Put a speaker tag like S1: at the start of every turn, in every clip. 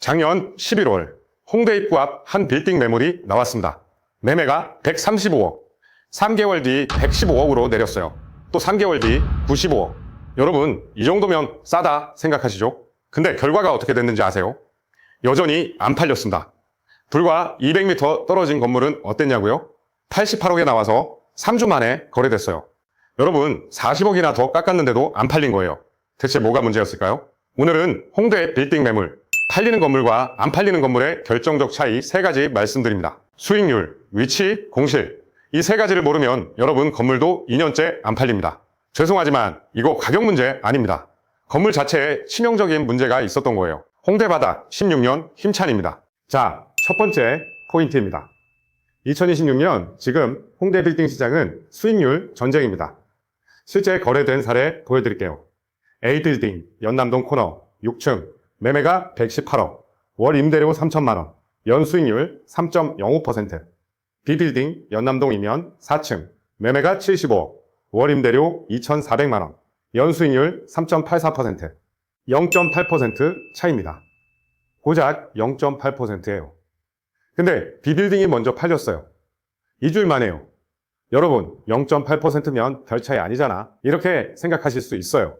S1: 작년 11월 홍대 입구 앞 한 빌딩 매물이 나왔습니다. 매매가 135억, 3개월 뒤 115억으로 내렸어요. 또 3개월 뒤 95억. 여러분, 이 정도면 싸다 생각하시죠? 근데 결과가 어떻게 됐는지 아세요? 여전히 안 팔렸습니다. 불과 200m 떨어진 건물은 어땠냐고요? 88억에 나와서 3주 만에 거래됐어요. 여러분, 40억이나 더 깎았는데도 안 팔린 거예요. 대체 뭐가 문제였을까요? 오늘은 홍대 빌딩 매물, 팔리는 건물과 안 팔리는 건물의 결정적 차이 3가지 말씀드립니다. 수익률, 위치, 공실. 이 3가지를 모르면 여러분 건물도 2년째 안 팔립니다. 죄송하지만 이거 가격 문제 아닙니다. 건물 자체에 치명적인 문제가 있었던 거예요. 홍대 바닥 16년 힘찬입니다. 자, 첫 번째 포인트입니다. 2026년 지금 홍대 빌딩 시장은 수익률 전쟁입니다. 실제 거래된 사례 보여드릴게요. A빌딩 연남동 코너 6층 매매가 118억, 월 임대료 3천만 원, 연 수익률 3.05%. B빌딩 연남동 이면 4층 매매가 75억, 월 임대료 2,400만 원, 연 수익률 3.84%. 0.8% 차이입니다. 고작 0.8%예요. 근데 B빌딩이 먼저 팔렸어요. 2주일 만에요. 여러분, 0.8%면 별 차이 아니잖아. 이렇게 생각하실 수 있어요.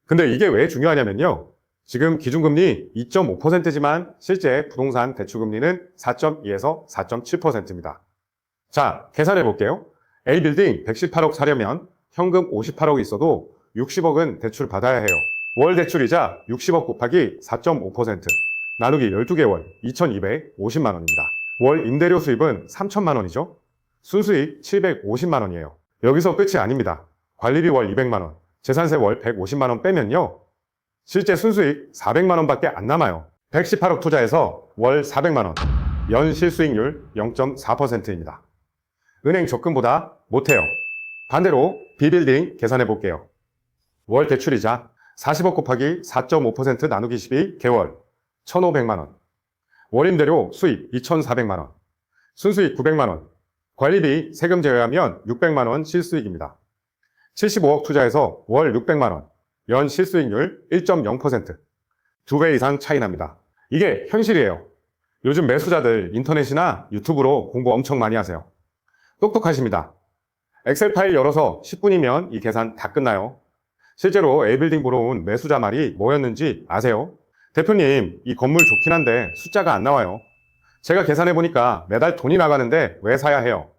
S1: 근데 이게 왜 중요하냐면요. 지금 기준금리 2.5%지만 실제 부동산 대출금리는 4.2에서 4.7%입니다. 자, 계산해 볼게요. A빌딩 118억 사려면 현금 58억이 있어도 60억은 대출 받아야 해요. 월 대출이자 60억 곱하기 4.5% 나누기 12개월 2,250만 원입니다. 월 임대료 수입은 3천만 원이죠. 순수익 750만 원이에요. 여기서 끝이 아닙니다. 관리비 월 200만 원, 재산세 월 150만 원 빼면요. 실제 순수익 400만 원밖에 안 남아요. 118억 투자해서 월 400만 원, 연 실수익률 0.4%입니다. 은행 적금보다 못해요. 반대로 B빌딩 계산해 볼게요. 월 대출이자 40억 곱하기 4.5% 나누기 12 개월 1,500만 원, 월 임대료 수입 2,400만 원, 순수익 900만 원, 관리비 세금 제외하면 600만 원 실수익입니다. 75억 투자해서 월 600만 원, 연 실수익률 1.0%. 2배 이상 차이 납니다. 이게 현실이에요. 요즘 매수자들 인터넷이나 유튜브로 공부 엄청 많이 하세요. 똑똑하십니다. 엑셀 파일 열어서 10분이면 이 계산 다 끝나요. 실제로 A빌딩 보러 온 매수자 말이 뭐였는지 아세요? 대표님, 이 건물 좋긴 한데 숫자가 안 나와요. 제가 계산해 보니까 매달 돈이 나가는데 왜 사야 해요?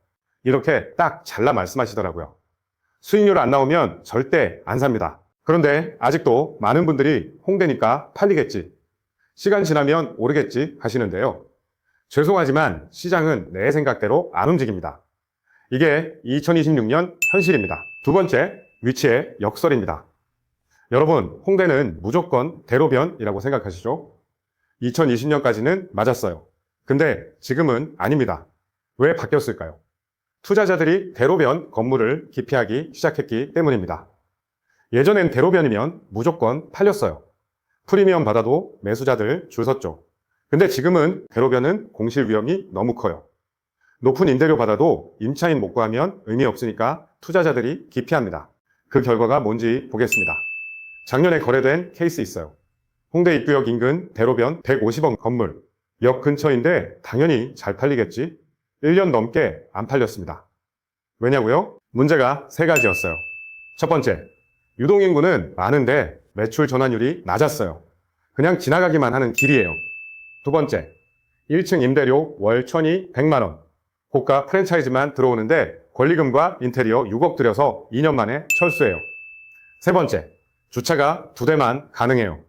S1: 이렇게 딱 잘라 말씀하시더라고요. 수익률 안 나오면 절대 안 삽니다. 그런데 아직도 많은 분들이 홍대니까 팔리겠지, 시간 지나면 오르겠지 하시는데요. 죄송하지만 시장은 내 생각대로 안 움직입니다. 이게 2026년 현실입니다. 두 번째, 위치의 역설입니다. 여러분, 홍대는 무조건 대로변이라고 생각하시죠? 2020년까지는 맞았어요. 근데 지금은 아닙니다. 왜 바뀌었을까요? 투자자들이 대로변 건물을 기피하기 시작했기 때문입니다. 예전엔 대로변이면 무조건 팔렸어요. 프리미엄 받아도 매수자들 줄 섰죠. 근데 지금은 대로변은 공실 위험이 너무 커요. 높은 임대료 받아도 임차인 못 구하면 의미 없으니까 투자자들이 기피합니다. 그 결과가 뭔지 보겠습니다. 작년에 거래된 케이스 있어요. 홍대 입구역 인근 대로변 150억 건물. 역 근처인데 당연히 잘 팔리겠지? 1년 넘게 안 팔렸습니다. 왜냐고요? 문제가 3가지였어요. 첫 번째, 유동인구는 많은데 매출 전환율이 낮았어요. 그냥 지나가기만 하는 길이에요. 두 번째, 1층 임대료 월 1,200만 원. 고가 프랜차이즈만 들어오는데 권리금과 인테리어 6억 들여서 2년 만에 철수해요. 세 번째, 주차가 2대만 가능해요.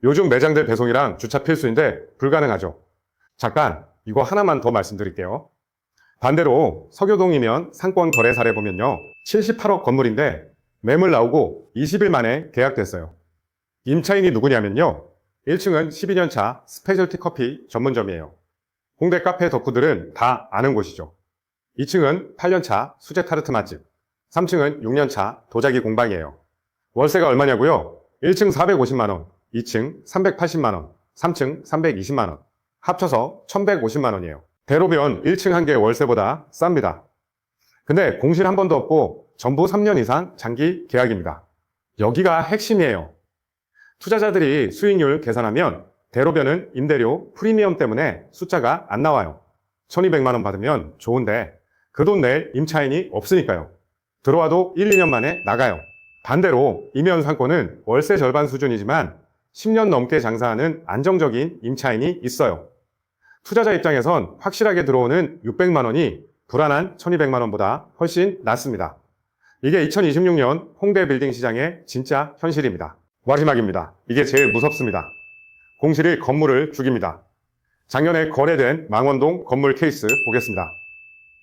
S1: 요즘 매장들 배송이랑 주차 필수인데 불가능하죠. 잠깐 이거 하나만 더 말씀드릴게요. 반대로 서교동이면 상권 거래 사례 보면요. 78억 건물인데 매물 나오고 20일 만에 계약됐어요. 임차인이 누구냐면요. 1층은 12년차 스페셜티 커피 전문점이에요. 홍대 카페 덕후들은 다 아는 곳이죠. 2층은 8년차 수제 타르트 맛집, 3층은 6년차 도자기 공방이에요. 월세가 얼마냐고요? 1층 450만 원, 2층 380만 원, 3층 320만 원, 합쳐서 1150만 원이에요. 대로변 1층 한 개 월세보다 쌉니다. 근데 공실 한 번도 없고 전부 3년 이상 장기 계약입니다. 여기가 핵심이에요. 투자자들이 수익률 계산하면 대로변은 임대료 프리미엄 때문에 숫자가 안 나와요. 1200만 원 받으면 좋은데 그 돈 낼 임차인이 없으니까요. 들어와도 1, 2년 만에 나가요. 반대로 이면 상권은 월세 절반 수준이지만 10년 넘게 장사하는 안정적인 임차인이 있어요. 투자자 입장에선 확실하게 들어오는 600만 원이 불안한 1200만 원보다 훨씬 낫습니다. 이게 2026년 홍대 빌딩 시장의 진짜 현실입니다. 마지막입니다. 이게 제일 무섭습니다. 공실이 건물을 죽입니다. 작년에 거래된 망원동 건물 케이스 보겠습니다.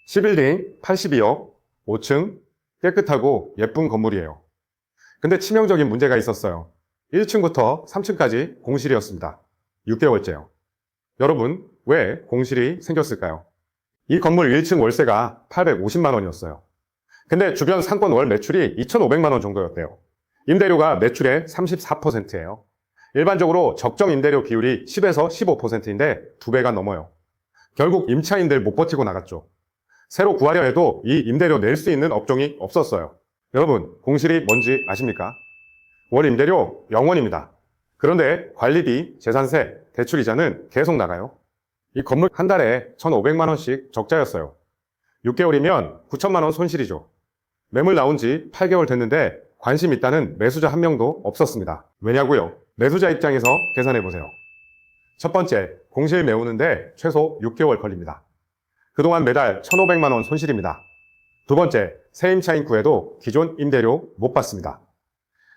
S1: 11딩 82억, 5층, 깨끗하고 예쁜 건물이에요. 근데 치명적인 문제가 있었어요. 1층부터 3층까지 공실이었습니다. 6개월째요. 여러분, 왜 공실이 생겼을까요? 이 건물 1층 월세가 850만 원이었어요. 근데 주변 상권 월 매출이 2,500만 원 정도였대요. 임대료가 매출의 34%예요. 일반적으로 적정 임대료 비율이 10에서 15%인데 2배가 넘어요. 결국 임차인들 못 버티고 나갔죠. 새로 구하려 해도 이 임대료 낼 수 있는 업종이 없었어요. 여러분, 공실이 뭔지 아십니까? 월 임대료 0원입니다. 그런데 관리비, 재산세, 대출이자는 계속 나가요. 이 건물 한 달에 1,500만 원씩 적자였어요. 6개월이면 9천만 원 손실이죠. 매물 나온 지 8개월 됐는데 관심 있다는 매수자 한 명도 없었습니다. 왜냐고요? 매수자 입장에서 계산해 보세요. 첫 번째, 공실 메우는데 최소 6개월 걸립니다. 그동안 매달 1,500만 원 손실입니다. 두 번째, 새 임차인 구해도 기존 임대료 못 받습니다.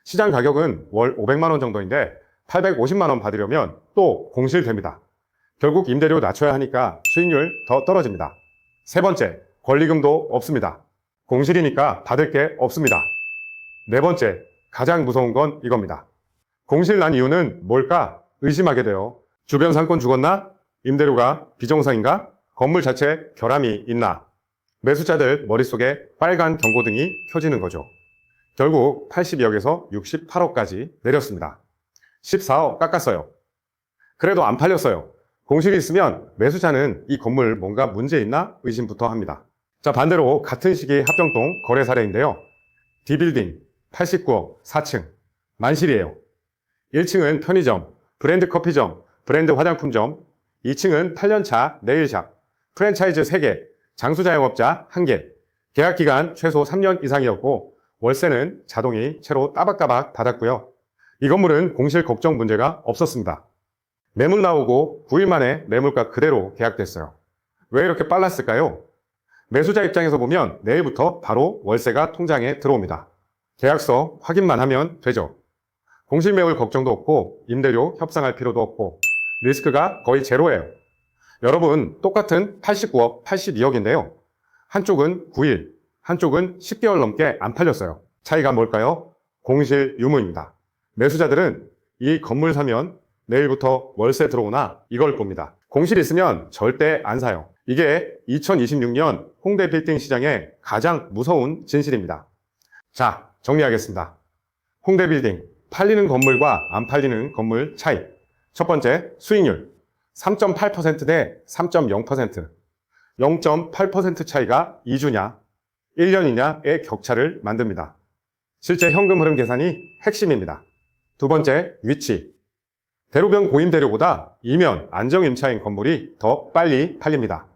S1: 시장 가격은 월 500만 원 정도인데 850만 원 받으려면 또 공실됩니다. 결국 임대료 낮춰야 하니까 수익률 더 떨어집니다. 세 번째, 권리금도 없습니다. 공실이니까 받을 게 없습니다. 네 번째, 가장 무서운 건 이겁니다. 공실 난 이유는 뭘까? 의심하게 돼요. 주변 상권 죽었나? 임대료가 비정상인가? 건물 자체 결함이 있나? 매수자들 머릿속에 빨간 경고등이 켜지는 거죠. 결국 82억에서 68억까지 내렸습니다. 14억 깎았어요. 그래도 안 팔렸어요. 공실이 있으면 매수자는 이 건물 뭔가 문제 있나 의심부터 합니다. 자, 반대로 같은 시기 합정동 거래 사례인데요. D빌딩 89억 4층 만실이에요. 1층은 편의점, 브랜드 커피점, 브랜드 화장품점, 2층은 8년차 네일샵, 프랜차이즈 3개, 장수자영업자 1개, 계약기간 최소 3년 이상이었고 월세는 자동이 채로 따박따박 받았고요. 이 건물은 공실 걱정 문제가 없었습니다. 매물 나오고 9일 만에 매물가 그대로 계약됐어요. 왜 이렇게 빨랐을까요? 매수자 입장에서 보면 내일부터 바로 월세가 통장에 들어옵니다. 계약서 확인만 하면 되죠. 공실 매물 걱정도 없고 임대료 협상할 필요도 없고 리스크가 거의 제로예요. 여러분, 똑같은 89억, 82억인데요. 한쪽은 9일, 한쪽은 10개월 넘게 안 팔렸어요. 차이가 뭘까요? 공실 유무입니다. 매수자들은 이 건물 사면 내일부터 월세 들어오나 이걸 봅니다. 공실 있으면 절대 안 사요. 이게 2026년 홍대 빌딩 시장의 가장 무서운 진실입니다. 자, 정리하겠습니다. 홍대 빌딩, 팔리는 건물과 안 팔리는 건물 차이. 첫 번째, 수익률. 3.8% 대 3.0%. 0.8% 차이가 2주냐, 1년이냐의 격차를 만듭니다. 실제 현금 흐름 계산이 핵심입니다. 두 번째, 위치. 대로변 고임대료보다 이면 안정임차인 건물이 더 빨리 팔립니다.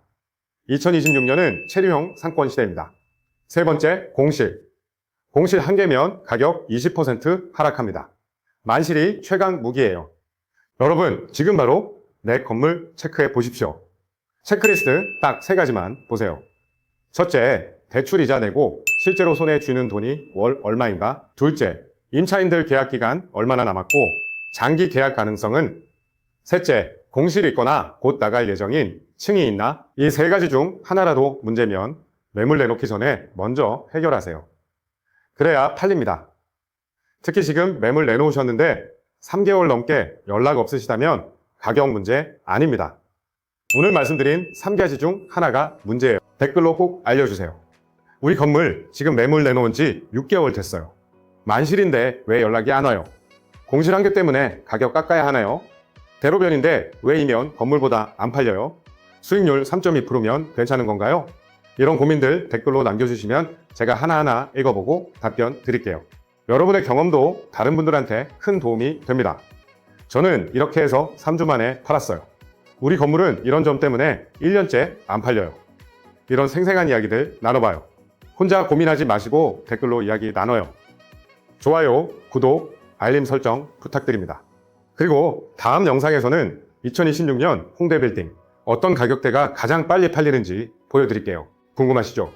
S1: 2026년은 체류형 상권 시대입니다. 세 번째, 공실. 공실 한 개면 가격 20% 하락합니다. 만실이 최강 무기예요. 여러분, 지금 바로 내 건물 체크해 보십시오. 체크리스트 딱 3가지만 보세요. 첫째, 대출이자 내고 실제로 손에 쥐는 돈이 월 얼마인가? 둘째, 임차인들 계약기간 얼마나 남았고 장기 계약 가능성은? 셋째, 공실이 있거나 곧 나갈 예정인 층이 있나? 이 3가지 중 하나라도 문제면 매물 내놓기 전에 먼저 해결하세요. 그래야 팔립니다. 특히 지금 매물 내놓으셨는데 3개월 넘게 연락 없으시다면 가격 문제 아닙니다. 오늘 말씀드린 3가지 중 하나가 문제예요. 댓글로 꼭 알려주세요. 우리 건물 지금 매물 내놓은 지 6개월 됐어요. 만실인데 왜 연락이 안 와요? 공실 한 개 때문에 가격 깎아야 하나요? 대로변인데 왜 이면 건물보다 안 팔려요? 수익률 3.2%면 괜찮은 건가요? 이런 고민들 댓글로 남겨주시면 제가 하나하나 읽어보고 답변 드릴게요. 여러분의 경험도 다른 분들한테 큰 도움이 됩니다. 저는 이렇게 해서 3주 만에 팔았어요. 우리 건물은 이런 점 때문에 1년째 안 팔려요. 이런 생생한 이야기들 나눠봐요. 혼자 고민하지 마시고 댓글로 이야기 나눠요. 좋아요, 구독, 알림 설정 부탁드립니다. 그리고 다음 영상에서는 2026년 홍대 빌딩 어떤 가격대가 가장 빨리 팔리는지 보여드릴게요. 궁금하시죠?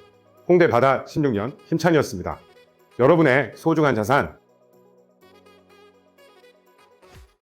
S1: 홍대 바다 16년 힘찬이었습니다. 여러분의 소중한 자산